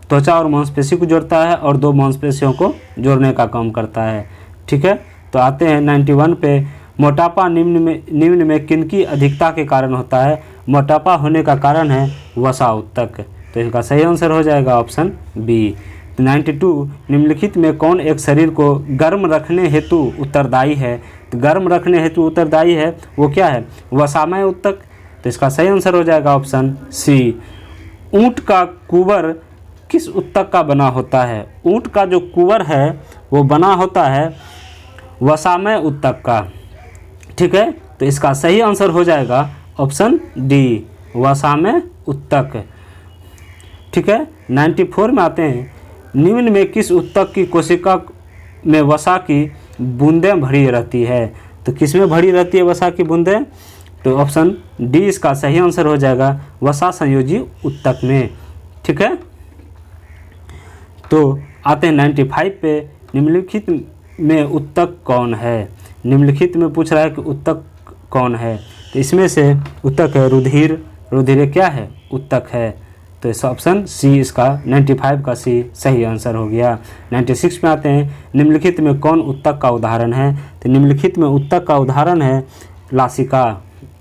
त्वचा और मांसपेशी को जोड़ता है और दो मांसपेशियों को जोड़ने का काम करता है। ठीक है। तो आते हैं 91 पे। मोटापा निम्न में किनकी अधिकता के कारण होता है? मोटापा होने का कारण है वसा ऊतक। तो इसका सही आंसर हो जाएगा ऑप्शन बी। 92 निम्नलिखित में कौन एक शरीर को गर्म रखने हेतु उत्तरदायी है? तो गर्म रखने हेतु उत्तरदायी है वो क्या है? वसामय ऊतक। तो इसका सही आंसर हो जाएगा ऑप्शन सी। ऊंट का कुबर किस ऊतक का बना होता है? ऊंट का जो कुबर है वो बना होता है वसामय ऊतक का। ठीक है। तो इसका सही आंसर हो जाएगा ऑप्शन डी, वसामय ऊतक। ठीक है। 94 में आते हैं। निम्न में किस ऊतक की कोशिका में वसा की बूंदें भरी रहती है? तो किस में भरी रहती है वसा की बूंदें? तो ऑप्शन डी इसका सही आंसर हो जाएगा वसा संयोजी ऊतक में। ठीक है। तो आते हैं 95 पे। निम्नलिखित में ऊतक कौन है? निम्नलिखित में पूछ रहा है कि ऊतक कौन है? तो इसमें से ऊतक है रुधिर। रुधिर क्या है? ऊतक है। तो इस ऑप्शन सी इसका 95 का सी सही आंसर हो गया। 96 में आते हैं। निम्नलिखित में कौन ऊतक का उदाहरण है? तो निम्नलिखित में ऊतक का उदाहरण है लासिका।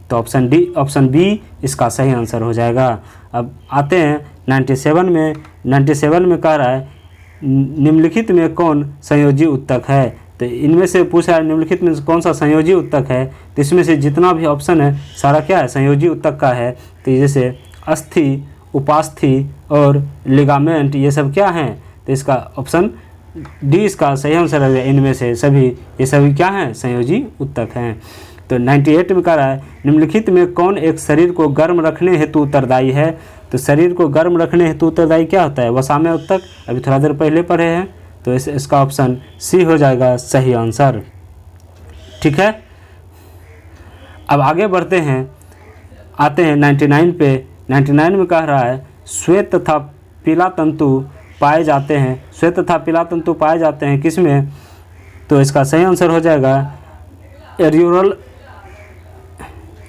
तो ऑप्शन बी इसका सही आंसर हो जाएगा। अब आते हैं 97 में। 97 में कह रहा है निम्नलिखित में कौन संयोजी उत्तक है। तो इनमें से पूछा है निम्नलिखित में कौन सा संयोजी उत्तक है, तो इसमें से जितना भी ऑप्शन है सारा क्या है, संयोजी उत्तक का है। तो जैसे अस्थि, उपास्थि और लिगामेंट ये सब क्या हैं, तो इसका ऑप्शन डी इसका सही आंसर है। इनमें से सभी ये सभी क्या हैं, संयोजी उत्तक हैं। तो 98 में कह रहा है निम्नलिखित में कौन एक शरीर को गर्म रखने हेतु उत्तरदायी है। तो शरीर को गर्म रखने हेतु उत्तरदायी क्या होता है, वसाम्य उत्तक, अभी थोड़ा देर पहले पढ़े हैं। तो इसका ऑप्शन सी हो जाएगा सही आंसर। ठीक है, अब आगे बढ़ते हैं, आते हैं 99 पे। 99 में कह रहा है श्वेत तथा पीला तंतु पाए जाते हैं। श्वेत तथा पीला तंतु पाए जाते हैं किसमें, तो इसका सही आंसर हो जाएगा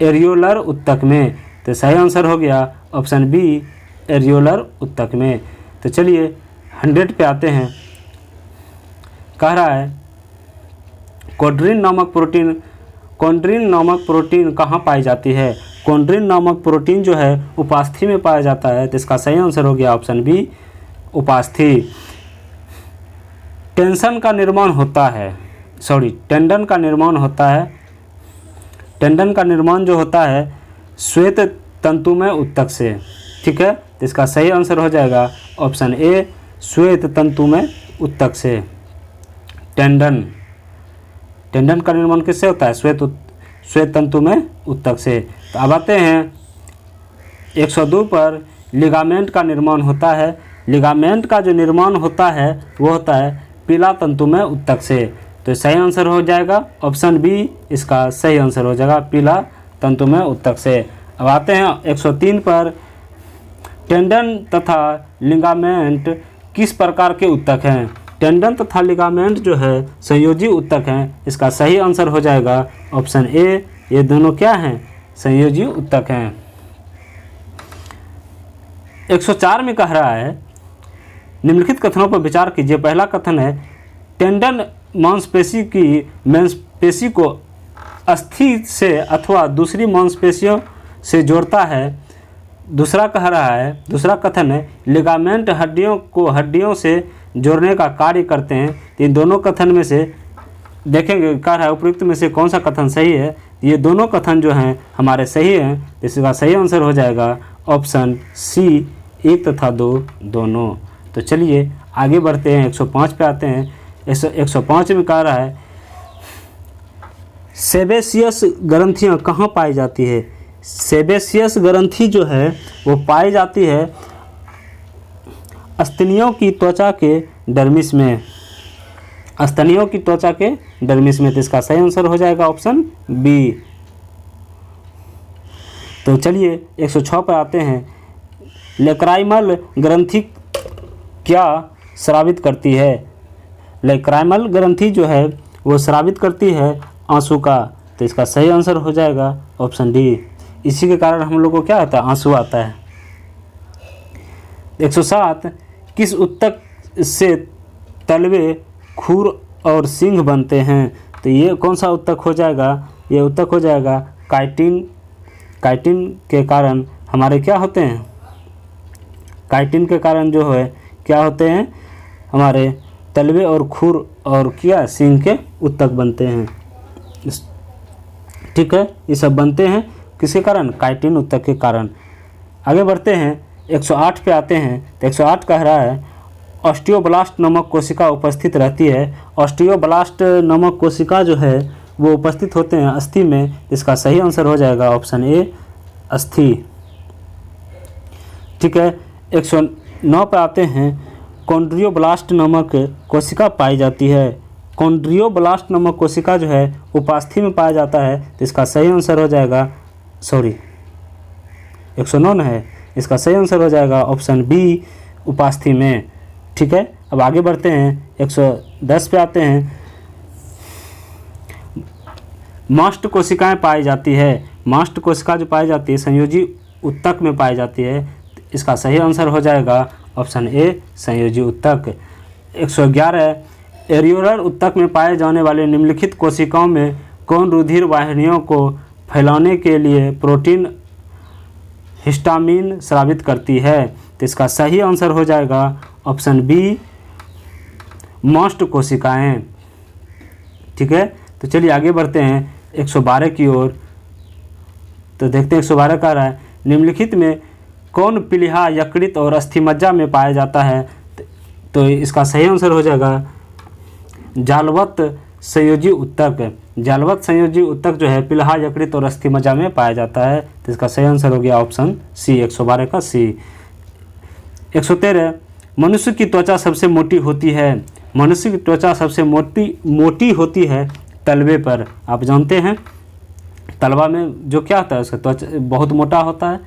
एरियोलर उत्तक में। तो सही आंसर हो गया ऑप्शन बी, एरियोलर उत्तक में। तो चलिए 100 पे आते हैं। कह रहा है कोड्रिन नामक प्रोटीन कहाँ पाई जाती है। कोड्रिन नामक प्रोटीन जो है उपास्थि में पाया जाता है। तो इसका सही आंसर हो गया ऑप्शन बी, उपास्थि। टेंडन का निर्माण होता है। टेंडन का निर्माण जो होता है श्वेत तंतुमय उत्तक से। ठीक है, तो इसका सही आंसर हो जाएगा ऑप्शन ए, श्वेत तंतुमय उत्तक से। टेंडन का निर्माण किससे होता है, श्वेत तंतुमय उत्तक से। तो अब आते हैं 102 पर। लिगामेंट का निर्माण होता है। लिगामेंट का जो निर्माण होता है वो होता है पीला तंतुमय उत्तक से। तो सही आंसर हो जाएगा ऑप्शन बी, इसका सही आंसर हो जाएगा पीला तंतुमय उत्तक से। अब आते हैं 103 पर। टेंडन तथा लिगामेंट किस प्रकार के उत्तक हैं। टेंडन तथा लिगामेंट जो है संयोजी उत्तक हैं। इसका सही आंसर हो जाएगा ऑप्शन ए, ये दोनों क्या हैं, संयोजी उत्तक हैं। 104 में कह रहा है निम्नलिखित कथनों पर विचार कीजिए। पहला कथन है टेंडन मांसपेशी को अस्थि से अथवा दूसरी मांसपेशियों से जोड़ता है। दूसरा कथन है लिगामेंट हड्डियों को हड्डियों से जोड़ने का कार्य करते हैं। तो इन दोनों कथन में से देखेंगे कह रहा है उपयुक्त में से कौन सा कथन सही है। ये दोनों कथन जो हैं हमारे सही हैं। इसका सही आंसर हो जाएगा ऑप्शन सी, 1 तथा 2 दोनों। तो चलिए आगे बढ़ते हैं, 105 पे आते हैं। 105 में कह रहा है सेबेसियस ग्रंथियाँ कहाँ पाई जाती है। सेबेसियस ग्रंथि जो है वो पाई जाती है स्तनियों की त्वचा के डर्मिस में। स्तनियों की त्वचा के डर्मिस में। तो इसका सही आंसर हो जाएगा ऑप्शन बी। तो चलिए 106 पर आते हैं। लेक्राइमल ग्रंथि क्या स्रावित करती है। लेक्राइमल ग्रंथि जो है वो स्रावित करती है आंसू का। तो इसका सही आंसर हो जाएगा ऑप्शन डी। इसी के कारण हम लोग को क्या आता है, आंसू आता है। 107 किस उत्तक से तलवे, खुर और सींग बनते हैं। तो ये कौन सा उत्तक हो जाएगा, ये उत्तक हो जाएगा काइटिन। काइटिन के कारण हमारे क्या होते हैं, काइटिन के कारण जो है क्या होते हैं, हमारे तलवे और खुर और क्या सींग के उत्तक बनते हैं। ठीक है, ये सब बनते हैं किसके कारण, काइटिन उत्तक के कारण। आगे बढ़ते हैं 108 पे आते हैं। तो 108 कह रहा है ऑस्टियोब्लास्ट नामक कोशिका उपस्थित रहती है। ऑस्टियोब्लास्ट नामक कोशिका जो है वो उपस्थित होते हैं अस्थि में। इसका सही आंसर हो जाएगा ऑप्शन ए, अस्थि। ठीक है, 109 पे आते हैं। कॉन्ड्रियोब्लास्ट नामक कोशिका पाई जाती है। कॉन्ड्रियोब्लास्ट नामक कोशिका जो है उपास्थि में पाया जाता है। तो इसका सही आंसर हो जाएगा 109 है, इसका सही आंसर हो जाएगा ऑप्शन बी, उपास्थि में। ठीक है, अब आगे बढ़ते हैं 110 पे आते हैं। मास्ट कोशिकाएं पाई जाती है। मास्ट कोशिका जो पाई जाती है संयोजी उत्तक में पाई जाती है। इसका सही आंसर हो जाएगा ऑप्शन ए, संयोजी उत्तक। 111 एरियोलर उत्तक में पाए जाने वाले निम्नलिखित कोशिकाओं में कौन रुधिर वाहिनियों को फैलाने के लिए प्रोटीन हिस्टामिन स्रावित करती है। तो इसका सही आंसर हो जाएगा ऑप्शन बी, मस्ट कोशिकाएं। ठीक है, तो चलिए आगे बढ़ते हैं 112 की ओर। तो देखते हैं 112 कह रहा है निम्नलिखित में कौन पीलिहा, यकृत और अस्थिमज्जा में पाया जाता है। तो इसका सही आंसर हो जाएगा जालवत संयोजी उत्तक। जालवत संयोजी उत्तक जो है पीलिहा, यकृत और अस्थिमज्जा में पाया जाता है। तो इसका सही आंसर हो गया ऑप्शन सी, 112 का सी। 113 मनुष्य की त्वचा सबसे मोटी होती है। मनुष्य की त्वचा सबसे मोटी होती है तलवे पर। आप जानते हैं तलवा में जो क्या होता है उसका त्वचा बहुत मोटा होता है।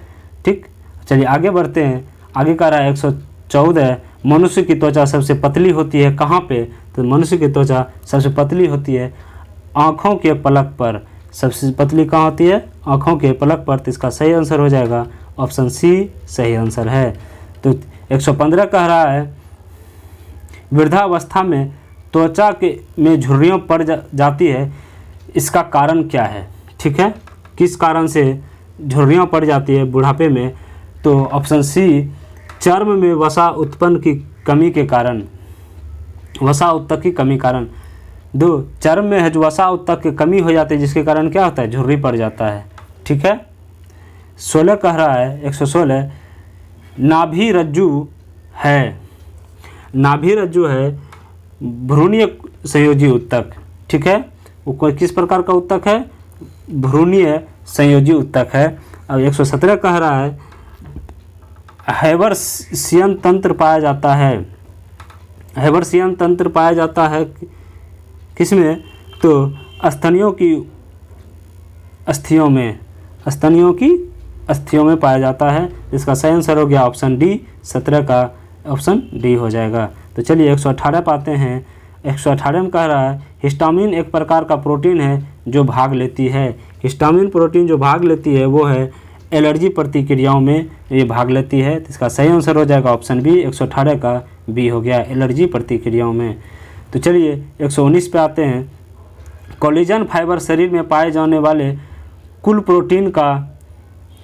ठीक, चलिए आगे बढ़ते हैं। आगे कह रहा है 114 मनुष्य की त्वचा सबसे पतली होती है कहाँ पे। तो मनुष्य की त्वचा सबसे पतली होती है आँखों के पलक पर। सबसे पतली कहाँ होती है, आँखों के पलक पर। तो इसका सही आंसर हो जाएगा ऑप्शन सी, सही आंसर है। तो 115 कह रहा है वृद्धावस्था में त्वचा के में झुर्रियाँ पड़ जाती है, इसका कारण क्या है। ठीक है, किस कारण से झुर्रियाँ पड़ जाती है बुढ़ापे में। तो ऑप्शन सी, चर्म में वसा उत्पन्न की कमी के कारण, वसा उत्तक की कमी कारण। 2, चर्म में जो वसा उत्तक की कमी हो जाती है जिसके कारण क्या होता है, झुर्री पड़ जाता है। ठीक है, 16 कह रहा है 116 नाभि रज्जु है। नाभि रज्जु है भ्रूणीय संयोजी उत्तक। ठीक है, वो कोई किस प्रकार का उत्तक है, भ्रूणीय संयोजी उत्तक है। अब 117 कह रहा है हैबर्सियन तंत्र पाया जाता है। हैबर्सियन तंत्र पाया जाता है किसमें, तो स्तनियों की अस्थियों में, स्तनियों की अस्थियों में पाया जाता है। इसका सही आंसर हो गया ऑप्शन डी, 17 का ऑप्शन डी हो जाएगा। तो चलिए 118 पाते हैं। 118 में कह रहा है हिस्टामिन एक प्रकार का प्रोटीन है जो भाग लेती है। हिस्टामिन प्रोटीन जो भाग लेती है वो है एलर्जी प्रतिक्रियाओं में ये भाग लेती है। तो इसका सही आंसर हो जाएगा ऑप्शन बी, 118 का बी हो गया, एलर्जी प्रतिक्रियाओं में। तो चलिए 119 पे आते हैं। कोलेजन फाइबर शरीर में पाए जाने वाले कुल प्रोटीन का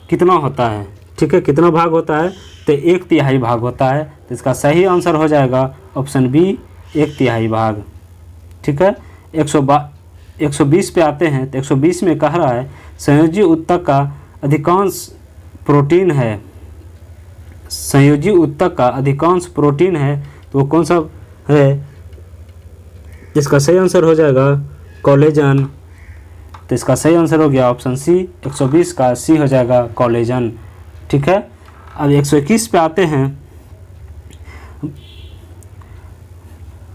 कितना होता है। ठीक है, कितना भाग होता है, तो 1/3 भाग होता है। तो इसका सही आंसर हो जाएगा ऑप्शन बी, 1/3 भाग। ठीक है, 120 पे आते हैं। तो 120 में कह रहा है संयोजी उत्तक का अधिकांश प्रोटीन है। संयोजी उत्तक का अधिकांश प्रोटीन है तो वो कौन सा है, इसका सही आंसर हो जाएगा कोलेजन। तो इसका सही आंसर हो गया ऑप्शन सी, 120 का सी हो जाएगा कोलेजन। ठीक है, अब 121 पे आते हैं।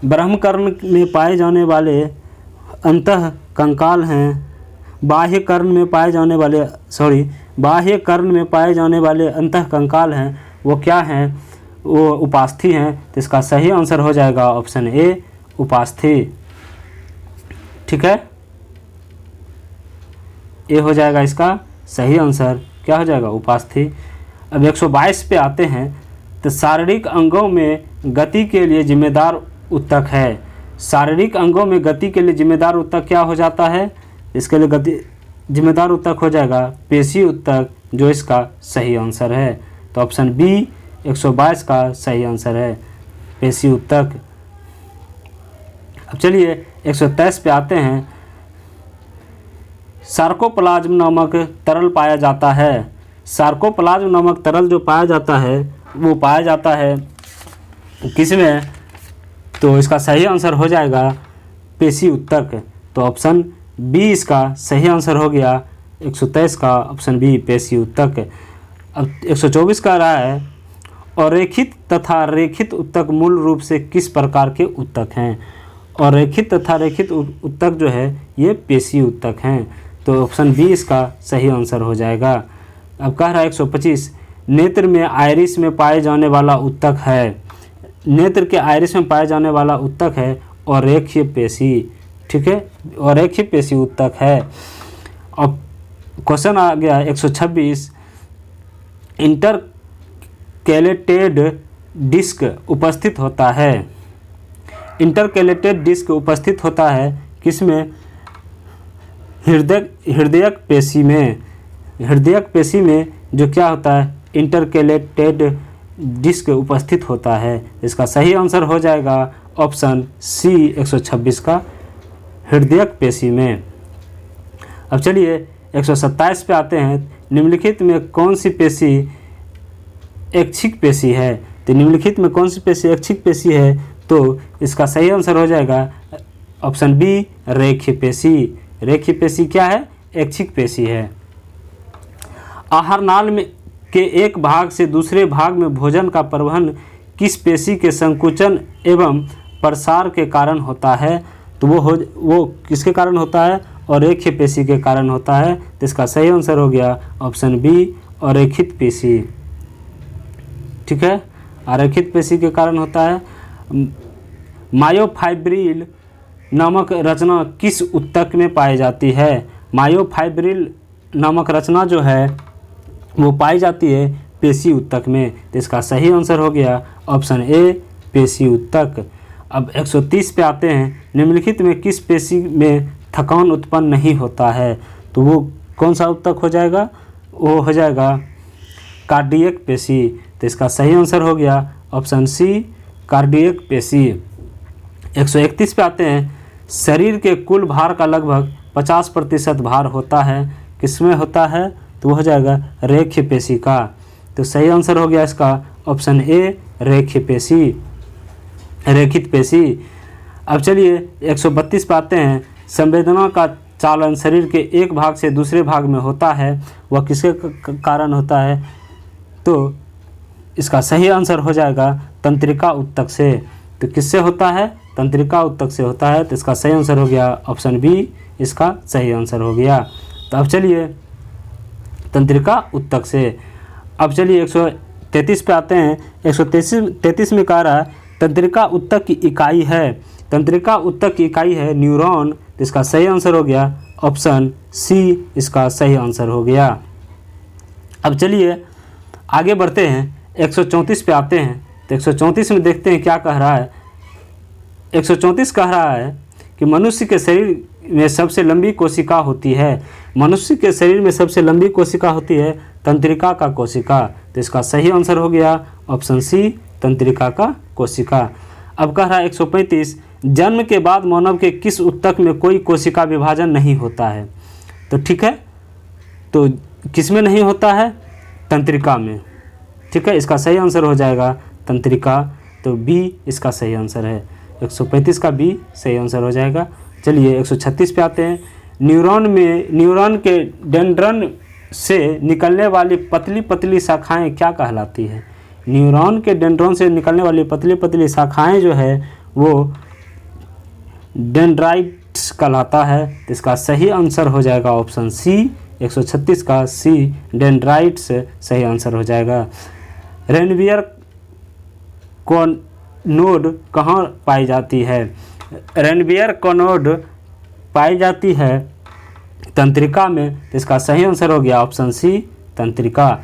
ब्रह्मकर्ण में पाए जाने वाले अंतः कंकाल हैं। बाह्य कर्ण में पाए जाने वाले अंतः कंकाल हैं, वो क्या हैं, वो उपास्थि हैं। तो इसका सही आंसर हो जाएगा ऑप्शन ए, उपास्थि। ठीक है, ये हो जाएगा इसका सही आंसर, क्या हो जाएगा, उपास्थि। अब 122 पे आते हैं। तो शारीरिक अंगों में गति के लिए जिम्मेदार उत्तक है। शारीरिक अंगों में गति के लिए जिम्मेदार उत्तक क्या हो जाता है, इसके लिए गति जिम्मेदार उत्तक हो जाएगा पेशी उत्तक, जो इसका सही आंसर है। तो ऑप्शन बी 122 का सही आंसर है, पेशी उत्तक। अब चलिए 123 पे आते हैं। सार्कोप्लाज्म नामक तरल पाया जाता है। सार्कोप्लाज्म नामक तरल जो पाया जाता है वो पाया जाता है किसमें, तो इसका सही आंसर हो जाएगा पेशी उत्तक। तो ऑप्शन बी इसका सही आंसर हो गया, 123 का ऑप्शन बी पेशी उत्तक। अब 124 का रहा है और रेखित तथा रेखित उत्तक मूल रूप से किस प्रकार के उत्तक हैं। और रेखित तथा रेखित उत्तक जो है ये पेशी उत्तक हैं। तो ऑप्शन बी इसका सही आंसर हो जाएगा। अब कह रहा है 125 नेत्र में आइरिस में पाए जाने वाला उत्तक है। नेत्र के आइरिस में पाए जाने वाला उत्तक है और रेखीय पेशी। ठीक है, और रेखीय पेशी उत्तक है। अब क्वेश्चन आ गया 126 इंटरकैलेटेड डिस्क उपस्थित होता है। इंटरकैलेटेड डिस्क उपस्थित होता है किसमें, हृदयक पेशी में। हृदयक पेशी में जो क्या होता है, इंटरकेलेटेड डिस्क उपस्थित होता है। इसका सही आंसर हो जाएगा ऑप्शन सी 126 का, हृदयक पेशी में। अब चलिए 127 पे आते हैं। निम्नलिखित में कौन सी पेशी ऐच्छिक पेशी है? तो निम्नलिखित में कौन सी पेशी ऐच्छिक पेशी है? तो इसका सही आंसर हो जाएगा ऑप्शन बी, रेखीय पेशी। रेखीय पेशी क्या है? ऐच्छिक पेशी है। आहार नाल में के एक भाग से दूसरे भाग में भोजन का परिवहन किस पेशी के संकुचन एवं प्रसार के कारण होता है? तो वो किसके कारण होता है? और रेखीय पेशी के कारण होता है। तो इसका सही आंसर हो गया ऑप्शन बी, अरेखित पेशी। ठीक है, अरेखित पेशी के कारण होता है। मायोफाइब्रिल नामक रचना किस ऊतक में पाई जाती है? मायोफाइब्रिल नामक रचना जो है वो पाई जाती है पेशी ऊतक में। तो इसका सही आंसर हो गया ऑप्शन ए, पेशी ऊतक। अब 130 पे आते हैं। निम्नलिखित में किस पेशी में थकान उत्पन्न नहीं होता है? तो वो कौन सा ऊतक हो जाएगा? वो हो जाएगा कार्डियक पेशी। तो इसका सही आंसर हो गया ऑप्शन सी, कार्डियक पेशी। 131 पे आते हैं। शरीर के कुल भार का लगभग 50% भार होता है, किसमें होता है? तो वो हो जाएगा रेखीय पेशी का। तो सही आंसर हो गया इसका ऑप्शन ए, रेखीय पेशी, रेखित पेशी। अब चलिए 132 पे आते हैं। संवेदना का चालन शरीर के एक भाग से दूसरे भाग में होता है, वह किसके कारण होता है? तो इसका सही आंसर हो जाएगा तंत्रिका ऊतक से। तो किससे होता है? तंत्रिका ऊतक से होता है। तो इसका सही आंसर हो गया ऑप्शन बी, इसका सही आंसर हो गया। तो अब चलिए तंत्रिका ऊतक से। अब चलिए 133 पे आते हैं। 133 में कह रहा है तंत्रिका ऊतक की इकाई है, तंत्रिका ऊतक की इकाई है न्यूरॉन। तो इसका सही आंसर हो गया ऑप्शन सी, इसका सही आंसर हो गया। अब चलिए आगे बढ़ते हैं। 134 पे आते हैं। तो 134 में देखते हैं क्या कह रहा है। 134 कह रहा है कि मनुष्य के शरीर में सबसे लंबी कोशिका होती है। मनुष्य के शरीर में सबसे लंबी कोशिका होती है तंत्रिका का कोशिका। तो इसका सही आंसर हो गया ऑप्शन सी, तंत्रिका का कोशिका। अब कह रहा है 135, जन्म के बाद मानव के किस ऊतक में कोई कोशिका विभाजन नहीं होता है? तो ठीक है, तो किस में नहीं होता है? तंत्रिका में। ठीक है, इसका सही आंसर हो जाएगा तंत्रिका। तो बी इसका सही आंसर है। 135 का बी सही आंसर हो जाएगा। चलिए 136 पे आते हैं। न्यूरॉन के डेंड्रन से निकलने वाली पतली पतली शाखाएं क्या कहलाती है? न्यूरॉन के डेंड्रन से निकलने वाली पतली पतली शाखाएं जो है वो डेंड्राइट्स कहलाता है। तो इसका सही आंसर हो जाएगा ऑप्शन सी, 136 का सी, डेंड्राइट्स सही आंसर हो जाएगा। रेनवियर कोनोड कहाँ पाई जाती है? रेनवियर कोनोड पाई जाती है तंत्रिका में। तो इसका सही आंसर हो गया ऑप्शन सी, तंत्रिका।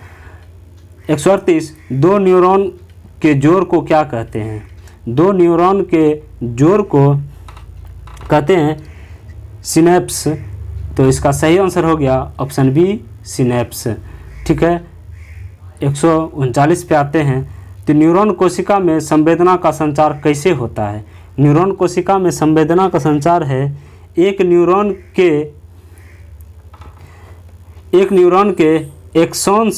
138, दो न्यूरॉन के जोड़ को क्या कहते हैं? दो न्यूरॉन के जोड़ को कहते हैं सिनेप्स। तो इसका सही आंसर हो गया ऑप्शन बी, सिनेप्स। ठीक है, 139 पे आते हैं। तो न्यूरॉन कोशिका में संवेदना का संचार कैसे होता है? न्यूरॉन कोशिका में संवेदना का संचार है एक न्यूरॉन के एक्सॉन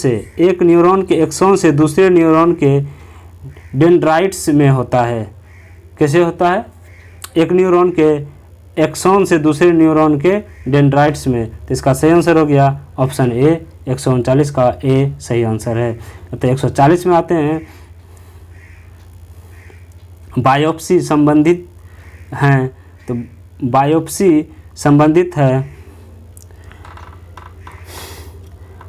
से दूसरे न्यूरॉन के डेंड्राइट्स में होता है। कैसे होता है? एक न्यूरॉन के एक्सॉन से दूसरे न्यूरॉन के डेंड्राइट्स में। तो इसका सही आंसर हो गया ऑप्शन ए, 139 का ए सही आंसर है। तो 140 में आते हैं। बायोप्सी संबंधित हैं। तो बायोप्सी संबंधित है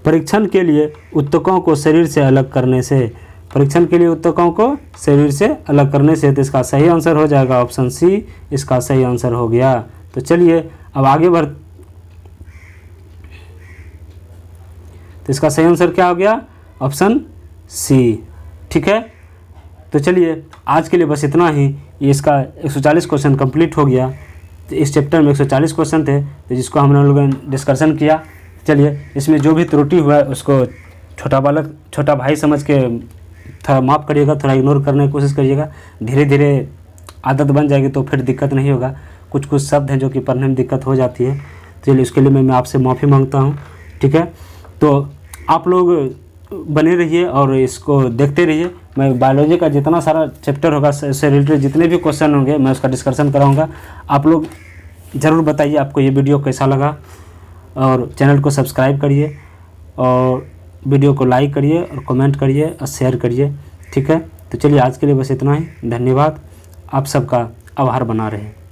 परीक्षण के लिए ऊतकों को शरीर से अलग करने से। परीक्षण के लिए ऊतकों को शरीर से अलग करने से। तो इसका सही आंसर हो जाएगा ऑप्शन सी, इसका सही आंसर हो गया। तो चलिए अब आगे बढ़। तो इसका सही आंसर क्या हो गया? Option C. ठीक है, तो चलिए आज के लिए बस इतना ही। ये इसका 140 क्वेश्चन कंप्लीट हो गया। तो इस चैप्टर में 140 क्वेश्चन थे, तो जिसको हम लोगों ने डिस्कशन किया। चलिए इसमें जो भी त्रुटि हुआ है उसको छोटा बालक छोटा भाई समझ के थोड़ा माफ़ करिएगा, थोड़ा इग्नोर करने की कोशिश करिएगा। धीरे धीरे आदत बन जाएगी तो फिर दिक्कत नहीं होगा। कुछ कुछ शब्द हैं जो कि पढ़ने में दिक्कत हो जाती है, तो चलिए उसके लिए मैं आपसे माफ़ी मांगता हूँ, ठीक है। तो आप लोग बने रहिए और इसको देखते रहिए। मैं बायोलॉजी का जितना सारा चैप्टर होगा, से रिलेटेड जितने भी क्वेश्चन होंगे, मैं उसका डिस्कशन कराऊंगा। आप लोग ज़रूर बताइए आपको ये वीडियो कैसा लगा, और चैनल को सब्सक्राइब करिए और वीडियो को लाइक करिए और कमेंट करिए और शेयर करिए, ठीक है। तो चलिए आज के लिए बस इतना ही। धन्यवाद। आप सबका आभार बना रहे।